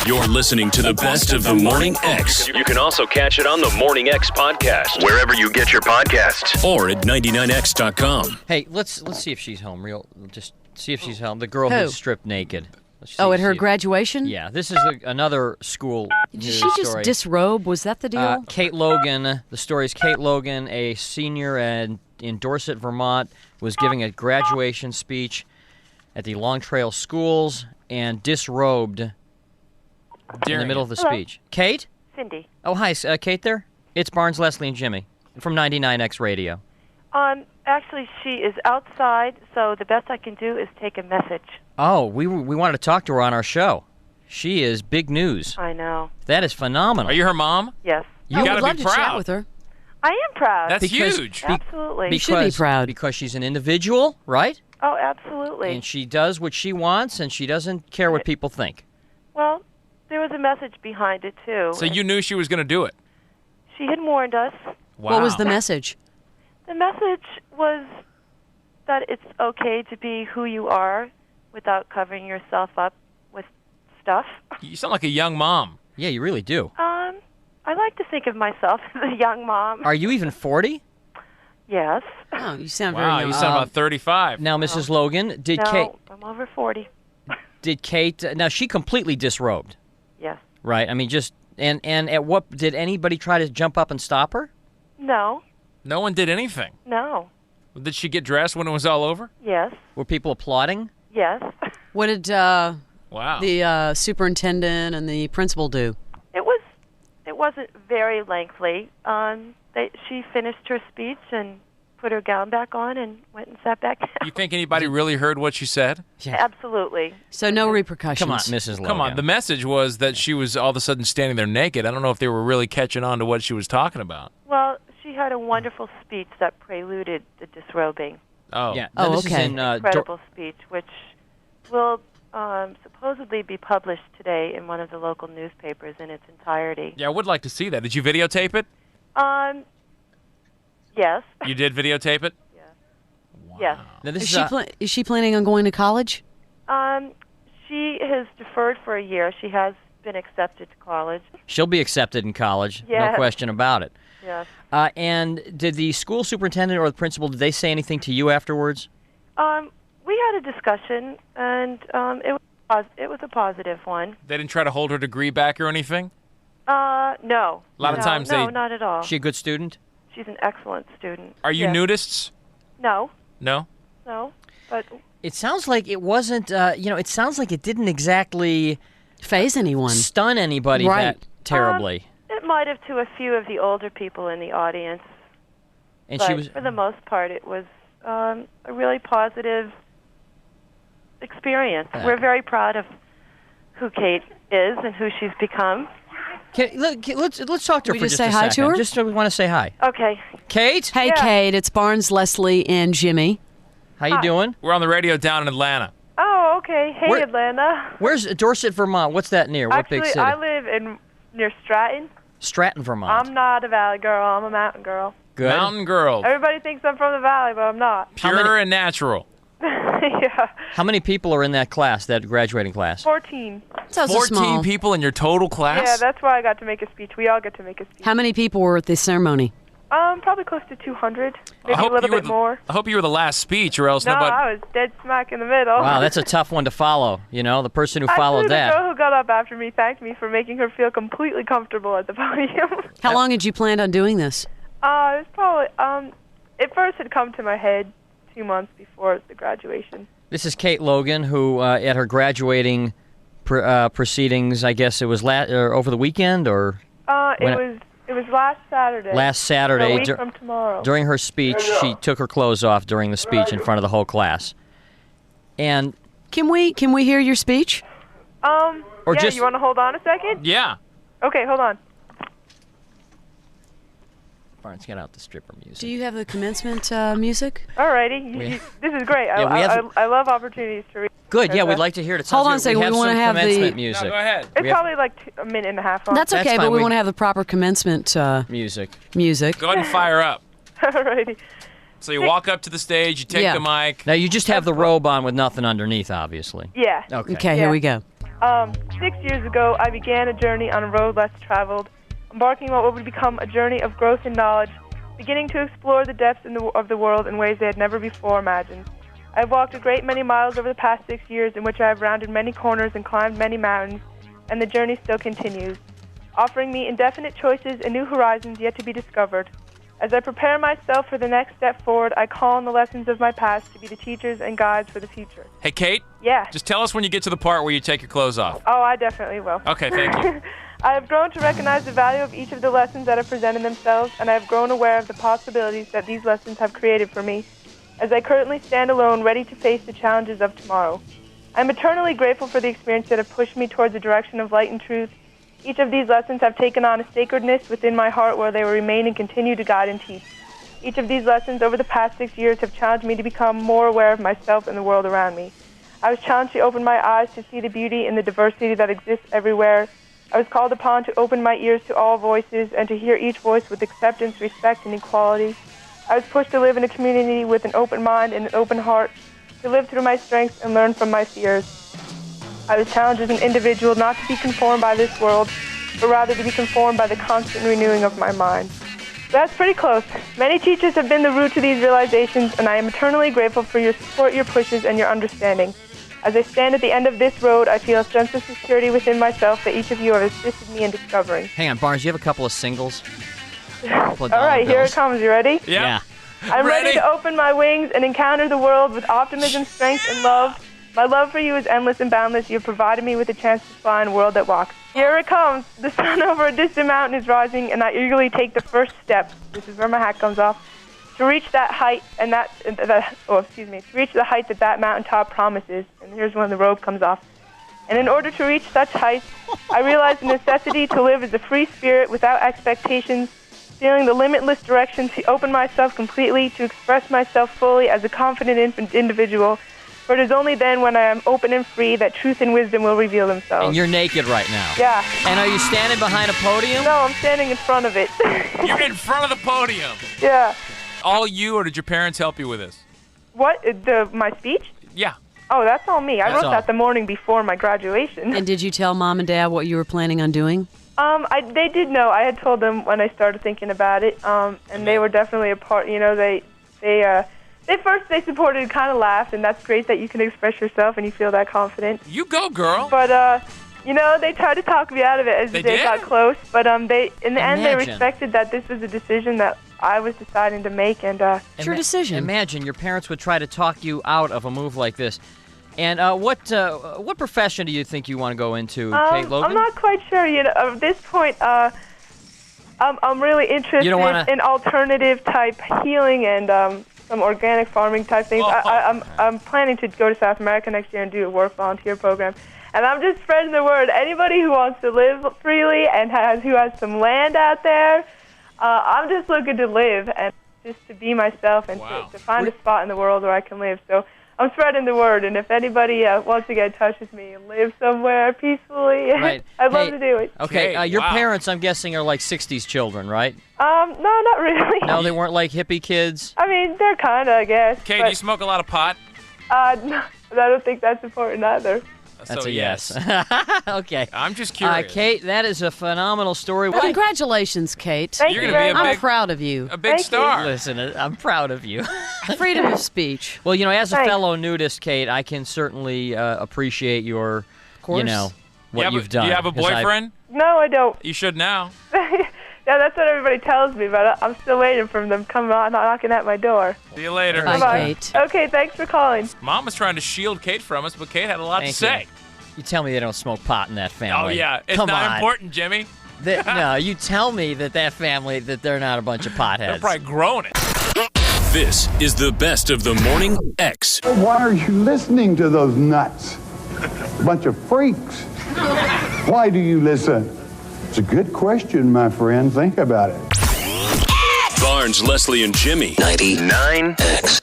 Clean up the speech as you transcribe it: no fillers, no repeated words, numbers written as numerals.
You're listening to the best of the Morning X. You can also catch it on the Morning X podcast, wherever you get your podcasts, or at 99x.com. Hey, let's see if she's home. Just see if she's home. The girl who's stripped naked. At her graduation? Yeah, this is another school Did she just disrobe? Was that the deal? Kate Logan, the story is Kate Logan, a senior in Dorset, Vermont, was giving a graduation speech at the Long Trail Schools and disrobed in the middle of the speech. Kate? Cindy. Oh, hi. Kate there? It's Barnes, Leslie, and Jimmy from 99X Radio. Actually, she is outside, so the best I can do is take a message. Oh, we wanted to talk to her on our show. She is big news. I know. That is phenomenal. Are you her mom? Yes. You gotta would love be to proud. chat with her. I am proud. That's huge. Absolutely. You should be proud. Because she's an individual, right? Oh, absolutely. And she does what she wants, and she doesn't care what people think. Well, there was a message behind it, too. So you knew she was going to do it? She had warned us. Wow. What was the message? The message was that it's okay to be who you are without covering yourself up with stuff. You sound like a young mom. Yeah, you really do. I like to think of myself as a young mom. Are you even 40? Yes. Oh, you sound very Wow, young. you sound about 35. Now, Mrs. Logan, did No, Kate... I'm over 40. Did Kate... now, she completely disrobed, Yes. right? I mean, just... And at what... Did anybody try to jump up and stop her? No. No one did anything. No. Did she get dressed when it was all over? Yes. Were people applauding? Yes. What did Wow. the superintendent and the principal do? It wasn't very lengthy. She finished her speech and put her gown back on and went and sat back down. You think anybody really heard what she said? Yeah. Absolutely. So no repercussions. Come on, Mrs. Logan. Come on, the message was that she was all of a sudden standing there naked. I don't know if they were really catching on to what she was talking about. Well, she had a wonderful speech that preluded the disrobing. Oh. Yeah. Oh, this okay. Is in, Incredible speech, which will supposedly be published today in one of the local newspapers in its entirety. Yeah, I would like to see that. Did you videotape it? Yes. You did videotape it? Yes. Now, this Is she planning on going to college? She has deferred for a year. She has been accepted to college. She'll be accepted in college. No Yes. question about it. Yes. And did the school superintendent or the principal, did they say anything to you afterwards? We had a discussion, and it was a positive one. They didn't try to hold her degree back or anything? No. A lot of times No, they- not at all. Is she a good student? She's an excellent student. Are you Yes. nudists? No. No? No. But It sounds like it wasn't, it sounds like it didn't exactly Phase anyone? stun anybody Right. that terribly. it might have to a few of the older people in the audience. And But she was... for the most part, it was a really positive experience. We're very proud of who Kate is and who she's become. Let's talk to her We for just just say a hi second. to her? Just we want to say hi. Okay. Kate, Hey, Yeah. Kate, it's Barnes, Leslie, and Jimmy. how you doing? We're on the radio down in Atlanta. Oh, okay. Hey, Where- Atlanta. Where's Dorset, Vermont? What's that near? What Actually, big city? I live near Stratton. Stratton, Vermont. I'm not a valley girl. I'm a mountain girl. Good. Mountain girl. Everybody thinks I'm from the valley, but I'm not. Pure and natural. Yeah. How many people are in that class, that graduating class? 14. So 14 small. people in your total class? Yeah, that's why I got to make a speech. We all get to make a speech. How many people were at the ceremony? Probably close to 200. Maybe a little bit more. I hope you were the last speech, or else No, nobody. I was dead smack in the middle. Wow, that's a tough one to follow. You know, the person who followed Actually, the that. girl who got up after me thanked me for making her feel completely comfortable at the podium. How long had you planned on doing this? It was probably, it first had come to my head 2 months before the graduation. This is Kate Logan, who at her graduating proceedings, I guess it was over the weekend or It was last Saturday. last Saturday. A week from tomorrow. During her speech, she took her clothes off during the speech in front of the whole class. And Can we hear your speech? or yeah, just- you want to hold on a second? Yeah. Okay, hold on. Barnes, get out the stripper music. Do you have the commencement music? Alrighty, this is great. Yeah, we have I love opportunities to read. Good, yeah, we'd like to hear it. It Hold sounds on a like second, We have we wanna some have the- commencement music. No, go ahead. It's We have- probably like a minute and a half long. That's okay, That's but fine, we we- want to have the proper commencement Music. music. Go ahead and fire up. Alrighty. So you walk up to the stage, you take Yeah. the mic. Now, you just have the robe on with nothing underneath, obviously. Yeah. Okay. Okay, here we go. 6 years ago, I began a journey on a road less traveled, embarking on what would become a journey of growth and knowledge, beginning to explore the depths of the world in ways I had never before imagined. I have walked a great many miles over the past 6 years in which I have rounded many corners and climbed many mountains, and the journey still continues, offering me indefinite choices and new horizons yet to be discovered. As I prepare myself for the next step forward, I call on the lessons of my past to be the teachers and guides for the future. Hey, Kate? Yeah. Just tell us when you get to the part where you take your clothes off. Oh, I definitely will. Okay, thank you. I have grown to recognize the value of each of the lessons that have presented themselves, and I have grown aware of the possibilities that these lessons have created for me, as I currently stand alone, ready to face the challenges of tomorrow. I am eternally grateful for the experience that have pushed me towards the direction of light and truth. Each of these lessons have taken on a sacredness within my heart where they will remain and continue to guide and teach. Each of these lessons over the past 6 years have challenged me to become more aware of myself and the world around me. I was challenged to open my eyes to see the beauty and the diversity that exists everywhere. I was called upon to open my ears to all voices and to hear each voice with acceptance, respect, and equality. I was pushed to live in a community with an open mind and an open heart, to live through my strengths and learn from my fears. I was challenged as an individual not to be conformed by this world, but rather to be conformed by the constant renewing of my mind. That's pretty close. Many teachers have been the root to these realizations, and I am eternally grateful for your support, your pushes, and your understanding. As I stand at the end of this road, I feel a sense of security within myself that each of you have assisted me in discovering. Hang on, Barnes, you have a couple of singles? All right, here it comes. You ready? Yeah. I'm ready to open my wings and encounter the world with optimism, strength, and love. My love for you is endless and boundless. You have provided me with a chance to fly in a world that walks. Here it comes. The sun over a distant mountain is rising, and I eagerly take the first step. This is where my hat comes off. To reach that height to reach the height that mountaintop promises. And here's when the robe comes off. And in order to reach such heights, I realize the necessity to live as a free spirit without expectations, feeling the limitless direction to open myself completely, to express myself fully as a confident individual. For it is only then when I am open and free that truth and wisdom will reveal themselves. And you're naked right now. Yeah. And are you standing behind a podium? No, I'm standing in front of it. You're in front of the podium. Yeah. All you, or did your parents help you with this? What? My speech? Yeah. Oh, that's all me. I That's wrote that the morning before my graduation. And did you tell Mom and Dad what you were planning on doing? They did know. I had told them when I started thinking about it, and they were definitely a part. You know, they first they supported and kind of laughed, and that's great that you can express yourself and you feel that confident. You go, girl. But you know, they tried to talk me out of it as the day got close. But in the end, they respected that this was a decision that I was deciding to make, and it's your decision. Imagine your parents would try to talk you out of a move like this. And what profession do you think you want to go into, Kate Logan? I'm not quite sure. You know, at this point, I'm really interested in alternative type healing and some organic farming type things. I'm planning to go to South America next year and do a work volunteer program. And I'm just spreading the word. Anybody who wants to live freely and who has some land out there, I'm just looking to live and just to be myself and to find a spot in the world where I can live. So I'm spreading the word, and if anybody wants to get in touch with me and live somewhere peacefully, right. I'd love to do it. Okay, your parents, I'm guessing, are like 60s children, right? No, not really. No, they weren't like hippie kids? I mean, they're kind of, I guess. Kate, do you smoke a lot of pot? No, I don't think that's important either. That's a yes. Okay. I'm just curious. Kate, that is a phenomenal story. Well, congratulations, Kate. Thank You're you going to be I'm proud of you. a big star. Listen, I'm proud of you. Freedom of speech. Well, you know, as a fellow nudist, Kate, I can certainly appreciate your, what you've done. Do you have a boyfriend? No, I don't. You should now. Yeah, that's what everybody tells me, but I'm still waiting for them to come on, knocking at my door. See you later. Bye, Bye. Kate. Okay, thanks for calling. Mom was trying to shield Kate from us, but Kate had a lot to say. You tell me they don't smoke pot in that family. Oh, yeah. It's Come not on. important, Jimmy. No, you tell me that family, that they're not a bunch of potheads. They're probably growing it. This is the best of the Morning X. Why are you listening to those nuts? Bunch of freaks. Why do you listen? It's a good question, my friend. Think about it. Barnes, Leslie, and Jimmy. 99X.